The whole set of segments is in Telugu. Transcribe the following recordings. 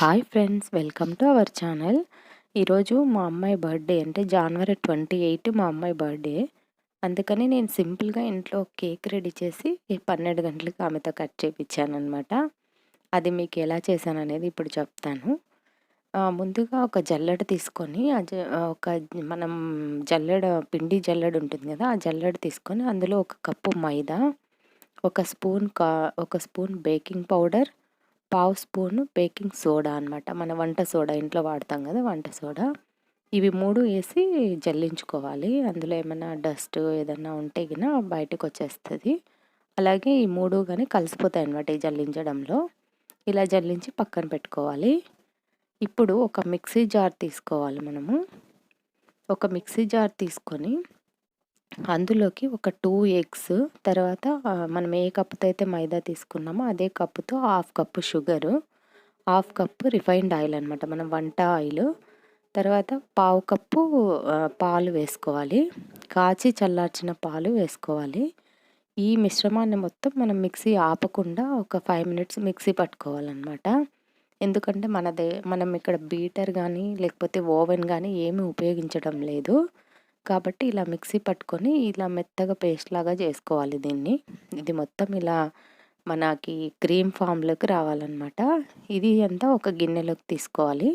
Hi friends, welcome to our channel. ఈరోజు మా అమ్మాయి బర్త్డే, అంటే జనవరి 28 మా అమ్మాయి బర్త్డే. అందుకని నేను సింపుల్గా ఇంట్లో కేక్ రెడీ చేసి 12 గంటలకు ఆమెతో కట్ చేయించాను అనమాట. అది మీకు ఎలా చేశాను అనేది ఇప్పుడు చెప్తాను. ముందుగా ఒక జల్లెడ తీసుకొని ఒక మనం పిండి జల్లెడ ఉంటుంది కదా, ఆ జల్లెడ తీసుకొని అందులో ఒక కప్పు మైదా, ఒక స్పూన్ బేకింగ్ పౌడర్, పావు స్పూను బేకింగ్ సోడా అనమాట. మన వంట సోడా ఇంట్లో వాడతాం కదా, వంట సోడా. ఇవి 3 వేసి జల్లించుకోవాలి. అందులో ఏమైనా డస్ట్ ఏదన్నా ఉంటే గిన బయటకు వచ్చేస్తుంది. అలాగే ఈ 3 కానీ కలిసిపోతాయి అనమాట ఈ జల్లించడంలో. ఇలా జల్లించి పక్కన పెట్టుకోవాలి. ఇప్పుడు ఒక మిక్సీ జార్ తీసుకోవాలి మనము. ఒక మిక్సీ జార్ తీసుకొని అందులోకి ఒక 2 ఎగ్స్, తర్వాత మనం ఏ కప్పుతో అయితే మైదా తీసుకున్నామో అదే కప్పుతో half cup sugar, half cup refined oil అనమాట, మనం వంట ఆయిల్, తర్వాత పావు కప్పు పాలు వేసుకోవాలి. కాచి చల్లార్చిన పాలు వేసుకోవాలి. ఈ మిశ్రమాన్ని మొత్తం మనం మిక్సీ ఆపకుండా ఒక 5 మినిట్స్ మిక్సీ పట్టుకోవాలన్నమాట. ఎందుకంటే మనం ఇక్కడ బీటర్ కానీ లేకపోతే ఓవెన్ కానీ ఏమీ ఉపయోగించడం లేదు. కాబట్టి ఇలా మిక్సీ పట్టుకొని ఇలా మెత్తగా పేస్ట్ లాగా చేసుకోవాలి దీన్ని. ఇది మొత్తం ఇలా మనకి క్రీమ్ ఫామ్లోకి రావాలన్నమాట. ఇది అంతా ఒక గిన్నెలోకి తీసుకోవాలి.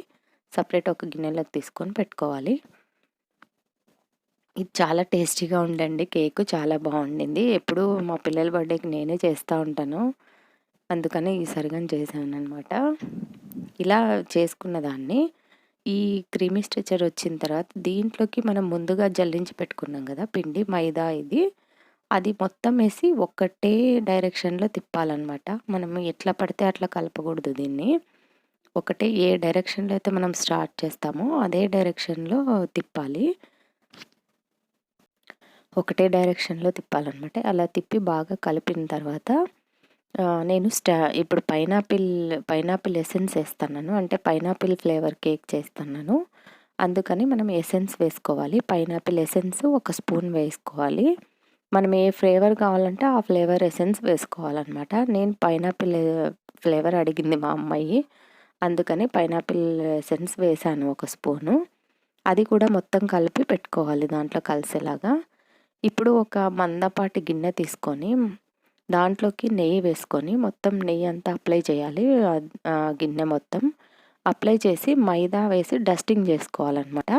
సపరేట్ ఒక గిన్నెలోకి తీసుకొని పెట్టుకోవాలి. ఇది చాలా టేస్టీగా ఉండండి. కేకు చాలా బాగుండింది. ఎప్పుడు మా పిల్లల బర్త్డేకి నేనే చేస్తూ ఉంటాను. అందుకని ఈసారిగా చేశాను అనమాట. ఇలా చేసుకున్న దాన్ని ఈ క్రీమీ స్ట్రెచర్ వచ్చిన తర్వాత దీంట్లోకి మనం ముందుగా జల్లించి పెట్టుకున్నాం కదా పిండి, మైదా, అది మొత్తం వేసి ఒక్కటే డైరెక్షన్లో తిప్పాలన్నమాట. మనం ఎట్లా పడితే అట్లా కలపకూడదు దీన్ని. ఒకటే ఏ డైరెక్షన్లో అయితే మనం స్టార్ట్ చేస్తామో అదే డైరెక్షన్లో తిప్పాలి. ఒకటే డైరెక్షన్లో తిప్పాలన్నమాట. అలా తిప్పి బాగా కలిపిన తర్వాత నేను ఇప్పుడు పైనాపిల్ ఎసెన్స్ వేస్తున్నాను. అంటే పైనాపిల్ ఫ్లేవర్ కేక్ చేస్తున్నాను. అందుకని మనం ఎసెన్స్ వేసుకోవాలి. పైనాపిల్ ఎసెన్స్ ఒక స్పూన్ వేసుకోవాలి. మనం ఏ ఫ్లేవర్ కావాలంటే ఆ ఫ్లేవర్ ఎసెన్స్ వేసుకోవాలన్నమాట. నేను పైనాపిల్ ఫ్లేవర్ అడిగింది మా అమ్మాయి, అందుకని పైనాపిల్ ఎసెన్స్ వేసాను ఒక స్పూను. అది కూడా మొత్తం కలిపి పెట్టుకోవాలి దాంట్లో కలిసేలాగా. ఇప్పుడు ఒక మందపాటి గిన్నె తీసుకొని దాంట్లోకి నెయ్యి వేసుకొని మొత్తం నెయ్యి అంతా అప్లై చేయాలి. గిన్నె మొత్తం అప్లై చేసి మైదా వేసి డస్టింగ్ చేసుకోవాలన్నమాట.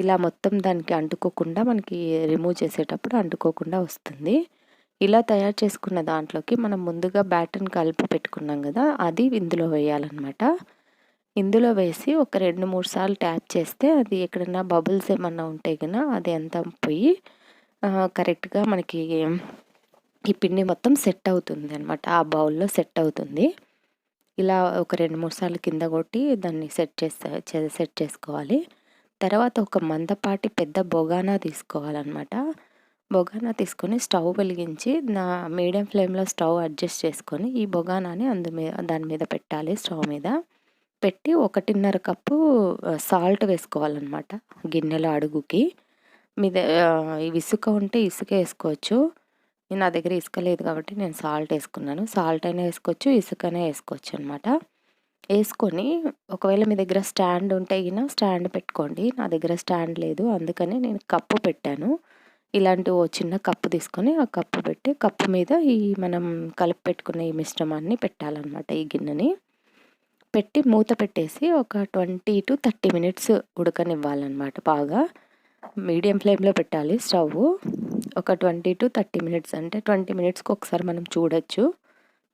ఇలా మొత్తం దానికి అంటుకోకుండా, మనకి రిమూవ్ చేసేటప్పుడు అంటుకోకుండా వస్తుంది. ఇలా తయారు చేసుకున్న దాంట్లోకి మనం ముందుగా బ్యాటర్ని కలిపి పెట్టుకున్నాం కదా, అది ఇందులో వేయాలన్నమాట. ఇందులో వేసి ఒక 2-3 సార్లు ట్యాప్ చేస్తే అది ఎక్కడన్నా బబుల్స్ ఏమన్నా ఉంటే కన్నా అది అంతా పోయి కరెక్ట్గా మనకి ఈ పిండి మొత్తం సెట్ అవుతుంది అనమాట. ఆ బౌల్లో సెట్ అవుతుంది. ఇలా ఒక 2-3 సార్లు కింద కొట్టి దాన్ని సెట్ చేసుకోవాలి. తర్వాత ఒక మందపాటి పెద్ద బొగానా తీసుకోవాలన్నమాట. బొగానా తీసుకొని స్టవ్ వెలిగించి మీడియం ఫ్లేమ్లో స్టవ్ అడ్జస్ట్ చేసుకొని ఈ బొగానాని దాని మీద పెట్టాలి. స్టవ్ మీద పెట్టి 1.5 కప్పు సాల్ట్ వేసుకోవాలన్నమాట గిన్నెలో అడుగుకి. ఇసుక ఉంటే ఇసుక వేసుకోవచ్చు. నా దగ్గర ఇసుక లేదు కాబట్టి నేను సాల్ట్ వేసుకున్నాను. సాల్ట్ అయినా వేసుకోవచ్చు, ఇసుకనే వేసుకోవచ్చు అనమాట. వేసుకొని ఒకవేళ మీ దగ్గర స్టాండ్ ఉంటే గిన స్టాండ్ పెట్టుకోండి. నా దగ్గర స్టాండ్ లేదు, అందుకని నేను కప్పు పెట్టాను. ఇలాంటి ఓ చిన్న కప్పు తీసుకొని ఆ కప్పు పెట్టి కప్పు మీద ఈ మనం కలిపి పెట్టుకున్న ఈ మిశ్రమాన్ని పెట్టాలన్నమాట. ఈ గిన్నెని పెట్టి మూత పెట్టేసి ఒక 20 to 30 మినిట్స్ ఉడకనివ్వాలన్నమాట. బాగా మీడియం ఫ్లేమ్లో పెట్టాలి స్టవ్. ఒక 20 to 30 మినిట్స్, అంటే 20 మినిట్స్కి ఒకసారి మనం చూడొచ్చు.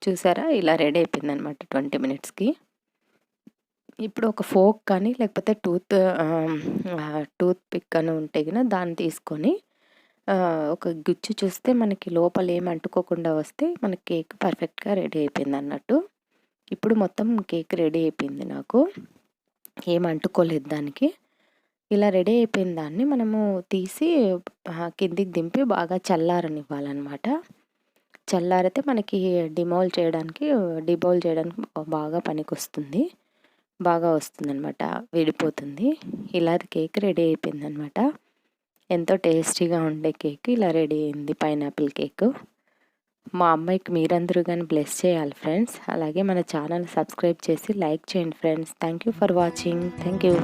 చూసారా, ఇలా రెడీ అయిపోయింది అనమాట 20 మినిట్స్కి. ఇప్పుడు ఒక ఫోక్ కానీ లేకపోతే టూత్ పిక్ అని ఉంటే కనుక దాన్ని తీసుకొని ఒక గుచ్చు చూస్తే మనకి లోపల ఏమి అంటుకోకుండా వస్తే మనకి కేక్ పర్ఫెక్ట్గా రెడీ అయిపోయింది అన్నట్టు. ఇప్పుడు మొత్తం కేక్ రెడీ అయిపోయింది, నాకు ఏం అంటుకోలేదు దానికి. ఇలా రెడీ అయిపోయిన దాన్ని మనము తీసి కిందికి దింపి బాగా చల్లారనివ్వాలన్నమాట. చల్లారితే మనకి డిబౌల్ చేయడానికి బాగా పనికొస్తుంది, బాగా వస్తుందన్నమాట, విడిపోతుంది. ఇలా కేక్ రెడీ అయిపోయిందనమాట. ఎంతో టేస్టీగా ఉండే కేక్ ఇలా రెడీ అయింది, పైనాపిల్ కేక్. మా అమ్మాయికి మీరందరూ గాని బ్లెస్ చేయాలి ఫ్రెండ్స్. అలాగే మన ఛానల్ సబ్స్క్రైబ్ చేసి లైక్ చేయండి friends. Thank you for watching. Thank you.